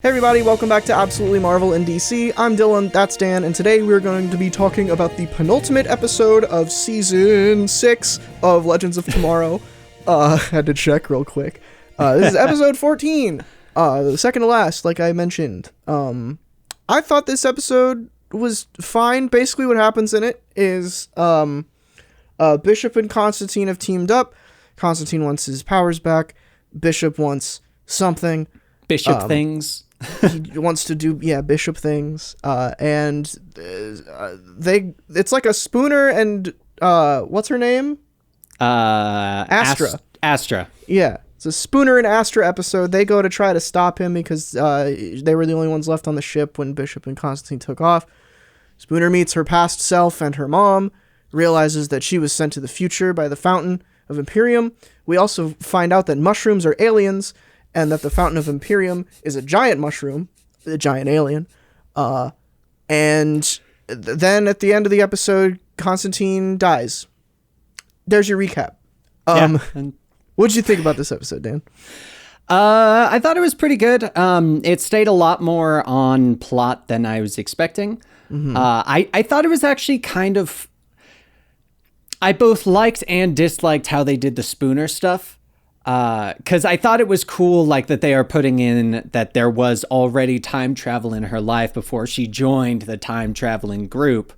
Hey everybody, welcome back to Absolutely Marvel in DC. I'm Dylan, that's Dan, and today we're going to be talking about the penultimate episode of Season 6 of Legends of Tomorrow. Had to check real quick. This is episode 14, the second to last, like I mentioned. I thought this episode was fine. Basically what happens in it is Bishop and Constantine have teamed up. Constantine wants his powers back. Bishop wants something. Bishop things. He wants to do Bishop things, and it's like a Spooner and what's her name? Astra. Astra. Yeah, it's a Spooner and Astra episode. They go to try to stop him because they were the only ones left on the ship when Bishop and Constantine took off. Spooner meets her past self and her mom, realizes that she was sent to the future by the Fountain of Imperium. We also find out that mushrooms are aliens, and that the Fountain of Imperium is a giant mushroom, a giant alien. And then at the end of the episode, Constantine dies. There's your recap. What did you think about this episode, Dan? I thought it was pretty good. It stayed a lot more on plot than I was expecting. Mm-hmm. I thought it was actually kind of... I both liked and disliked how they did the Spooner stuff. Because I thought it was cool, like, that they are putting in that there was already time travel in her life before she joined the time traveling group.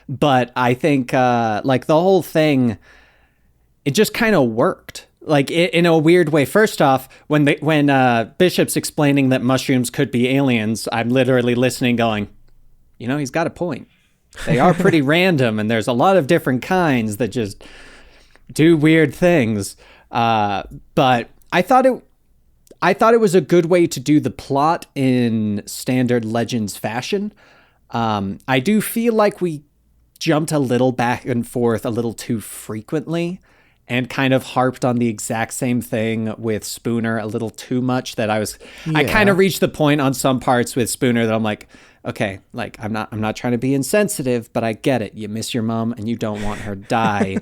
But I think, like, the whole thing, it just kind of worked. Like, in a weird way. First off, when Bishop's explaining that mushrooms could be aliens, I'm literally listening going, you know, he's got a point. They are pretty random, and there's a lot of different kinds that just do weird things. But I thought it was a good way to do the plot in standard Legends fashion. I do feel like we jumped a little back and forth a little too frequently and kind of harped on the exact same thing with Spooner a little too much that I kind of reached the point on some parts with Spooner that I'm like, okay, like I'm not trying to be insensitive, but I get it. You miss your mom and you don't want her to die.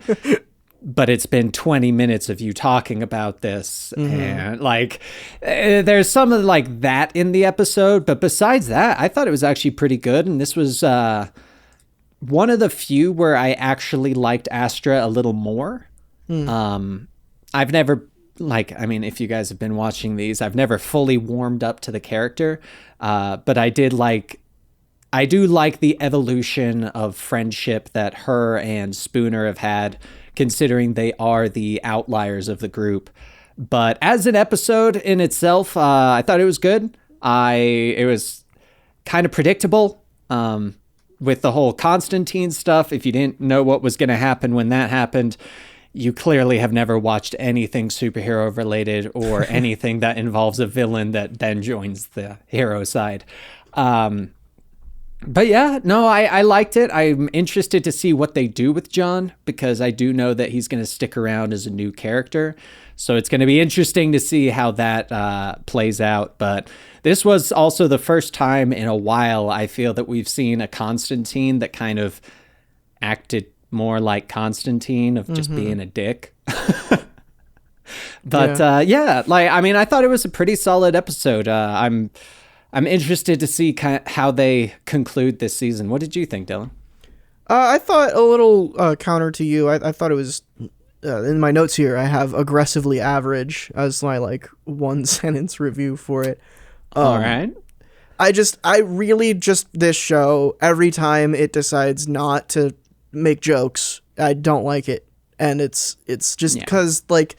But it's been 20 minutes of you talking about this. Mm-hmm. And like, there's some of like that in the episode. But besides that, I thought it was actually pretty good. And this was one of the few where I actually liked Astra a little more. I've never, like, I mean, if you guys have been watching these, I've never fully warmed up to the character. But I do like the evolution of friendship that her and Spooner have had, considering they are the outliers of the group. But as an episode in itself, I thought it was good. It was kind of predictable with the whole Constantine stuff. If you didn't know what was going to happen when that happened, you clearly have never watched anything superhero related or anything that involves a villain that then joins the hero side. But yeah, no, I liked it. I'm interested to see what they do with John, because I do know that he's going to stick around as a new character. So it's going to be interesting to see how that plays out. But this was also the first time in a while I feel that we've seen a Constantine that kind of acted more like Constantine, of just being a dick. But like, I mean, I thought it was a pretty solid episode. I'm interested to see how they conclude this season. What did you think, Dylan? I thought a little counter to you. I thought it was, in my notes here, I have aggressively average as my like one sentence review for it. All right. I really this show, every time it decides not to make jokes, I don't like it. And it's just because like,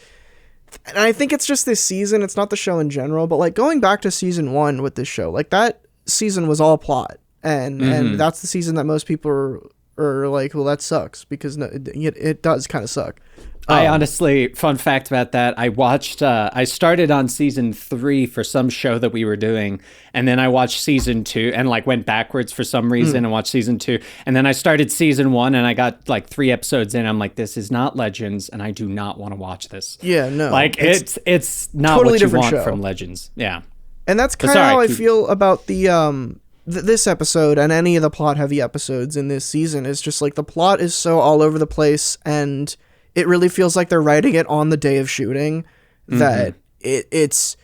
and I think it's just this season, it's not the show in general, but like going back to season 1 with this show, like that season was all plot, and that's the season that most people are like, well, that sucks, because it does kind of suck. I honestly, fun fact about that, I started on season 3 for some show that we were doing, and then I watched season 2 and like went backwards for some reason and watched season 2, and then I started season 1 and I got like 3 episodes in. I'm like, this is not Legends, and I do not want to watch this. Yeah, no. Like it's not totally what you want show from Legends. Yeah. And that's kind of how I feel about the this episode and any of the plot heavy episodes in this season. Is just like the plot is so all over the place, and it really feels like they're writing it on the day of shooting, that it's,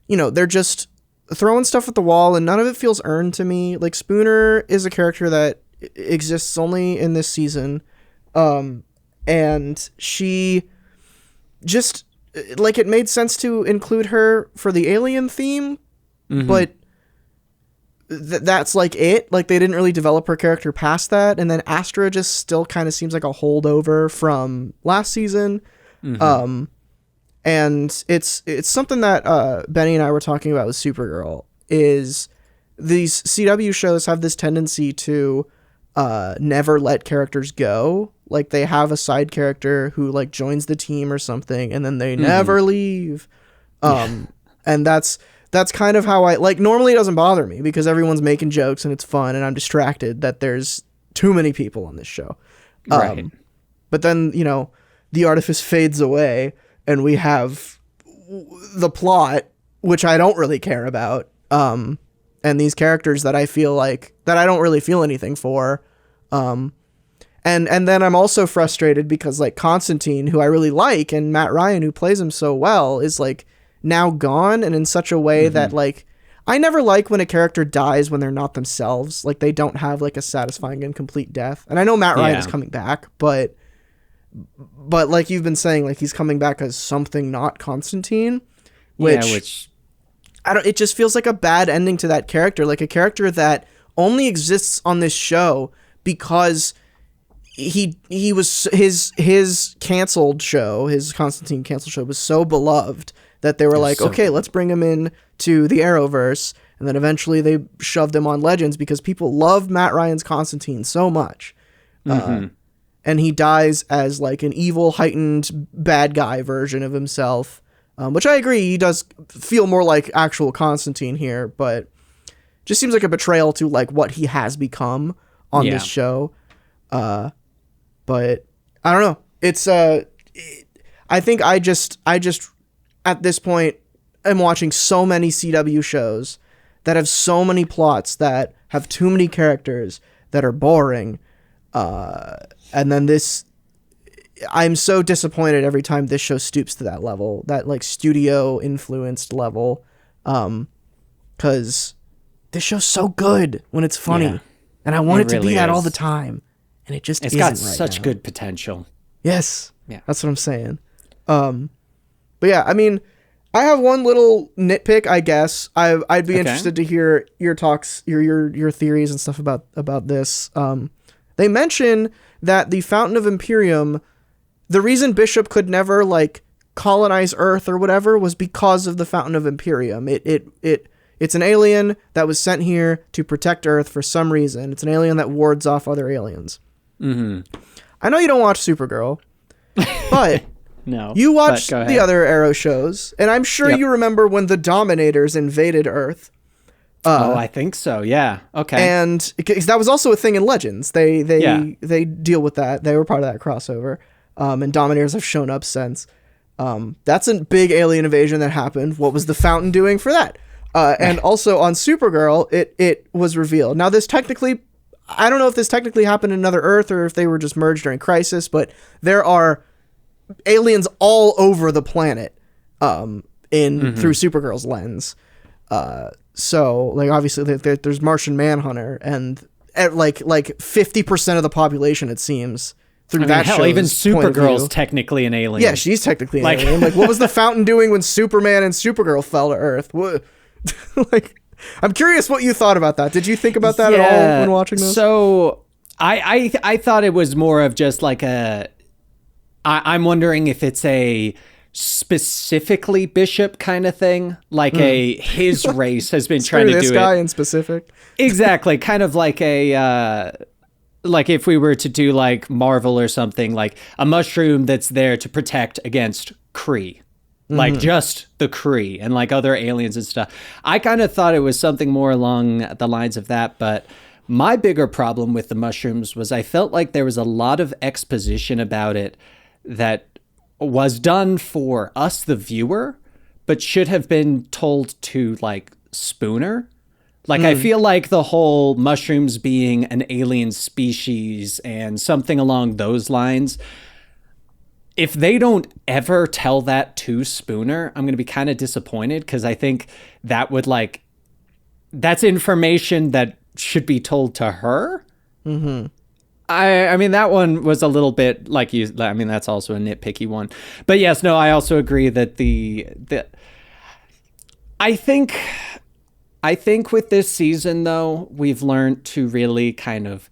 you know, they're just throwing stuff at the wall, and none of it feels earned to me. Like, Spooner is a character that exists only in this season, and she just, like, it made sense to include her for the alien theme, but that's like it. Like, they didn't really develop her character past that, and then Astra just still kind of seems like a holdover from last season. And it's something that Benny and I were talking about with Supergirl, is these CW shows have this tendency to never let characters go. Like, they have a side character who, like, joins the team or something, and then they never leave. And that's kind of how I, like, normally it doesn't bother me because everyone's making jokes and it's fun and I'm distracted that there's too many people on this show. Right. But then, you know, the artifice fades away and we have the plot, which I don't really care about. And these characters that I feel like, that I don't really feel anything for. And then I'm also frustrated because, like, Constantine, who I really like, and Matt Ryan, who plays him so well, is, like, now gone, and in such a way that, like, I never like when a character dies when they're not themselves. Like, they don't have, like, a satisfying and complete death. And I know Matt Ryan is coming back, but like you've been saying, like, he's coming back as something not Constantine, which I don't, it just feels like a bad ending to that character, like a character that only exists on this show because he was, his canceled show, his Constantine canceled show was so beloved that they were like, okay, let's bring him in to the Arrowverse. And then eventually they shoved him on Legends because people loved Matt Ryan's Constantine so much. And he dies as, like, an evil, heightened bad guy version of himself, which I agree, he does feel more like actual Constantine here, but just seems like a betrayal to, like, what he has become on this show. But I don't know. It's I think I just at this point am watching so many CW shows that have so many plots that have too many characters that are boring. And then I'm so disappointed every time this show stoops to that level, that, like, studio influenced level. 'Cause this show's so good when it's funny, and I want it to be that all the time. And it's isn't got right such now. good potential. Yes. Yeah. That's what I'm saying. But yeah, I mean, I have one little nitpick, I guess. I'd be interested to hear your talks, your theories and stuff about this. They mention that the Fountain of Imperium, the reason Bishop could never, like, colonize Earth or whatever was because of the Fountain of Imperium. It's an alien that was sent here to protect Earth for some reason. It's an alien that wards off other aliens. I know you don't watch Supergirl, but no, you watched the other Arrow shows, and I'm sure you remember when the Dominators invaded Earth. I think so. Yeah. Okay. And that was also a thing in Legends. They deal with that. They were part of that crossover. And Dominators have shown up since. That's a big alien invasion that happened. What was the Fountain doing for that? And also on Supergirl, it was revealed. Now, this technically, I don't know if this technically happened in another Earth or if they were just merged during Crisis, but there are aliens all over the planet through Supergirl's lens. So, like, obviously there's Martian Manhunter, and like 50% of the population, it seems, through that show. Even Supergirl's technically an alien. Yeah, she's technically an alien. Like, what was the Fountain doing when Superman and Supergirl fell to Earth? What? Like, I'm curious what you thought about that. Did you think about that at all when watching this? So I thought it was more of just like I'm wondering if it's a specifically Bishop kind of thing, like his race has been trying to do this guy in specific. Exactly, kind of like like if we were to do like Marvel or something, like a mushroom that's there to protect against Kree. Like just the Kree and like other aliens and stuff. I kind of thought it was something more along the lines of that, but my bigger problem with the mushrooms was I felt like there was a lot of exposition about it that was done for us, the viewer, but should have been told to, like, Spooner. Like, I feel like the whole mushrooms being an alien species and something along those lines, if they don't ever tell that to Spooner, I'm going to be kind of disappointed, because I think that would, like, that's information that should be told to her. Mm-hmm. I mean, that one was a little bit like you. I mean, that's also a nitpicky one. But yes, no, I also agree that I think with this season, though, we've learned to really kind of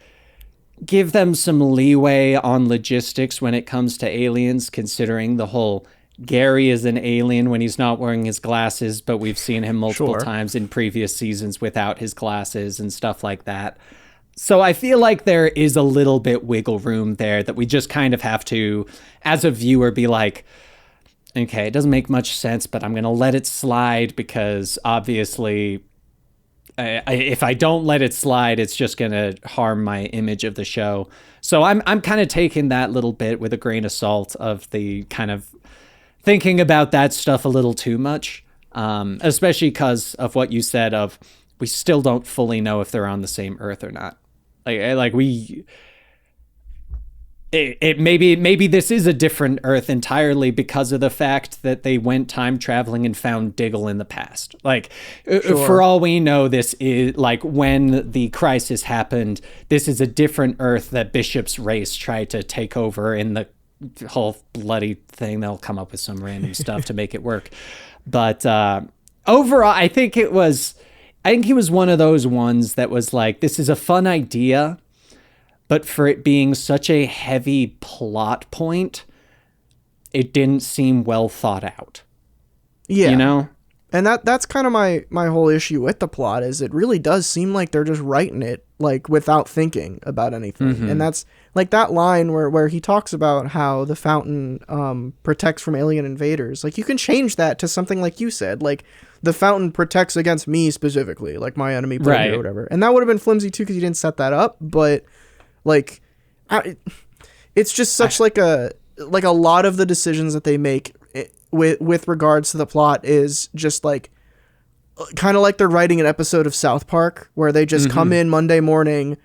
give them some leeway on logistics when it comes to aliens, considering the whole Gary is an alien when he's not wearing his glasses, but we've seen him multiple times in previous seasons without his glasses and stuff like that. So I feel like there is a little bit wiggle room there that we just kind of have to, as a viewer, be like, okay, it doesn't make much sense, but I'm going to let it slide because obviously if I don't let it slide, it's just going to harm my image of the show. So I'm kind of taking that little bit with a grain of salt of the kind of thinking about that stuff a little too much, especially because of what you said of we still don't fully know if they're on the same Earth or not. Maybe this is a different Earth entirely because of the fact that they went time traveling and found Diggle in the past. For all we know, this is like when the crisis happened, this is a different Earth that Bishop's race tried to take over in the whole bloody thing. They'll come up with some random stuff to make it work. But overall, I think he was one of those ones that was like, this is a fun idea, but for it being such a heavy plot point, it didn't seem well thought out. Yeah. You know? And that's kind of my whole issue with the plot is it really does seem like they're just writing it like without thinking about anything. Mm-hmm. And that's like that line where he talks about how the fountain protects from alien invaders. Like you can change that to something like you said, like the fountain protects against me specifically, like my enemy or whatever. And that would have been flimsy too because you didn't set that up, but like it's just such like a lot of the decisions that they make with regards to the plot is just like kind of like they're writing an episode of South Park where they just come in Monday morning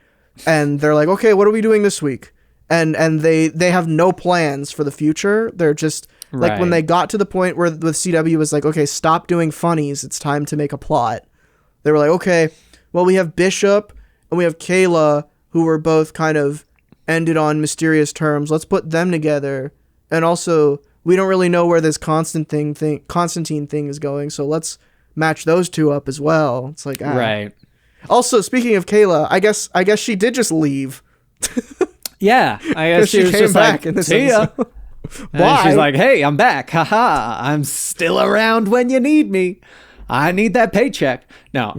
and they're like, okay, what are we doing this week? And they have no plans for the future. They're just like when they got to the point where with CW was like, okay, stop doing funnies. It's time to make a plot. They were like, okay, well, we have Bishop and we have Kayla who were both kind of ended on mysterious terms. Let's put them together. And also, we don't really know where this Constantine thing is going, so let's match those two up as well. It's like, right. Also, speaking of Kayla, I guess she did just leave. Yeah, I guess she was came just back like, in this see ya. Why? She's like, hey, I'm back. Haha, I'm still around when you need me. I need that paycheck. No,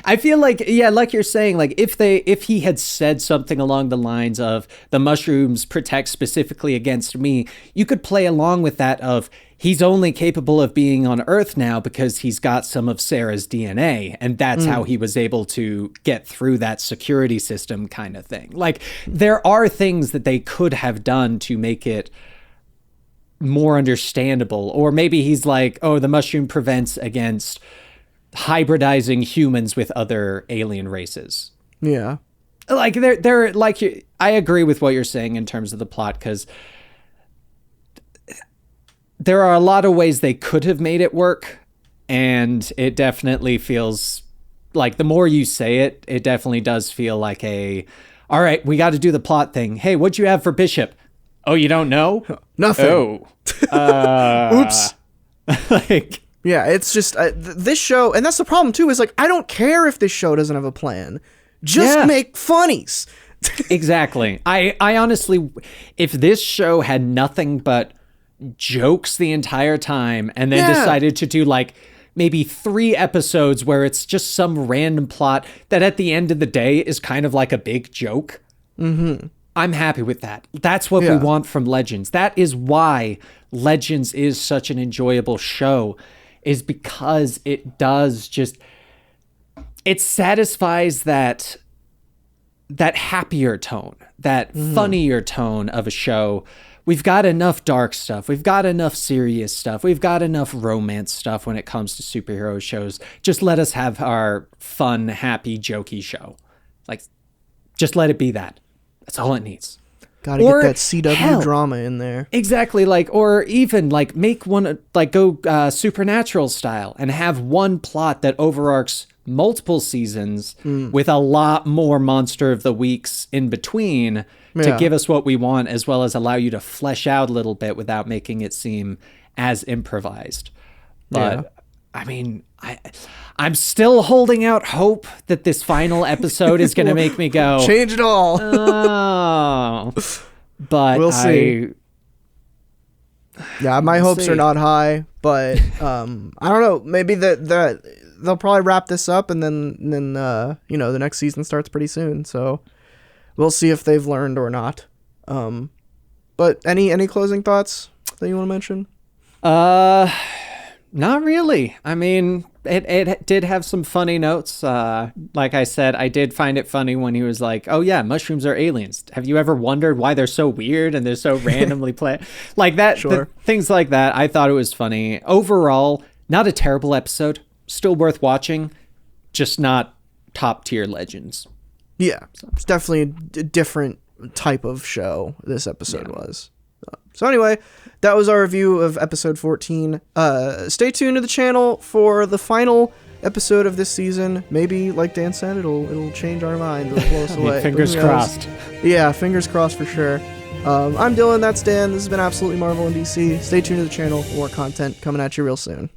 I feel like, yeah, like you're saying, like if he had said something along the lines of the mushrooms protect specifically against me, you could play along with that of he's only capable of being on Earth now because he's got some of Sarah's DNA. And that's how he was able to get through that security system kind of thing. Like there are things that they could have done to make it more understandable. Or maybe he's like, oh, the mushroom prevents against hybridizing humans with other alien races. Yeah. Like they're like, I agree with what you're saying in terms of the plot, because there are a lot of ways they could have made it work, and it definitely feels like the more you say it, it definitely does feel like all right, we got to do the plot thing. Hey, what'd you have for Bishop? Oh, you don't know? Nothing. Oh. Oops. Like, yeah, it's just this show, and that's the problem too, is like, I don't care if this show doesn't have a plan. Just make funnies. Exactly. I honestly, if this show had nothing but jokes the entire time and then decided to do like maybe 3 episodes where it's just some random plot that at the end of the day is kind of like a big joke, I'm happy with that. That's what we want from Legends. That is why Legends is such an enjoyable show, is because it does just, it satisfies that happier tone, that funnier tone of a show. We've got enough dark stuff. We've got enough serious stuff. We've got enough romance stuff when it comes to superhero shows. Just let us have our fun, happy, jokey show. Like, just let it be that. That's all it needs. Gotta Or, get that CW hell, drama in there. Exactly, like, or even like make one, like go Supernatural style and have one plot that overarches multiple seasons with a lot more monster of the weeks in between to Yeah. give us what we want, as well as allow you to flesh out a little bit without making it seem as improvised. But Yeah. I mean, I'm still holding out hope that this final episode is going to make me go, Change it all. oh. But We'll see. Yeah, my hopes are not high, but I don't know. Maybe they'll probably wrap this up, and then the next season starts pretty soon. So we'll see if they've learned or not. But any closing thoughts that you want to mention? Not really. I mean, it did have some funny notes. Like I said, I did find it funny when he was like, "Oh yeah, mushrooms are aliens. Have you ever wondered why they're so weird and they're so randomly like that?" Sure. Things like that. I thought it was funny. Overall, not a terrible episode. Still worth watching. Just not top tier Legends. Yeah, it's definitely a different type of show this episode was. So anyway, that was our review of episode 14. Stay tuned to the channel for the final episode of this season. Maybe, like Dan said, it'll change our mind. It'll blow us away. Fingers crossed. Yeah, fingers crossed for sure. I'm Dylan, that's Dan. This has been Absolutely Marvel in DC. Stay tuned to the channel for more content coming at you real soon.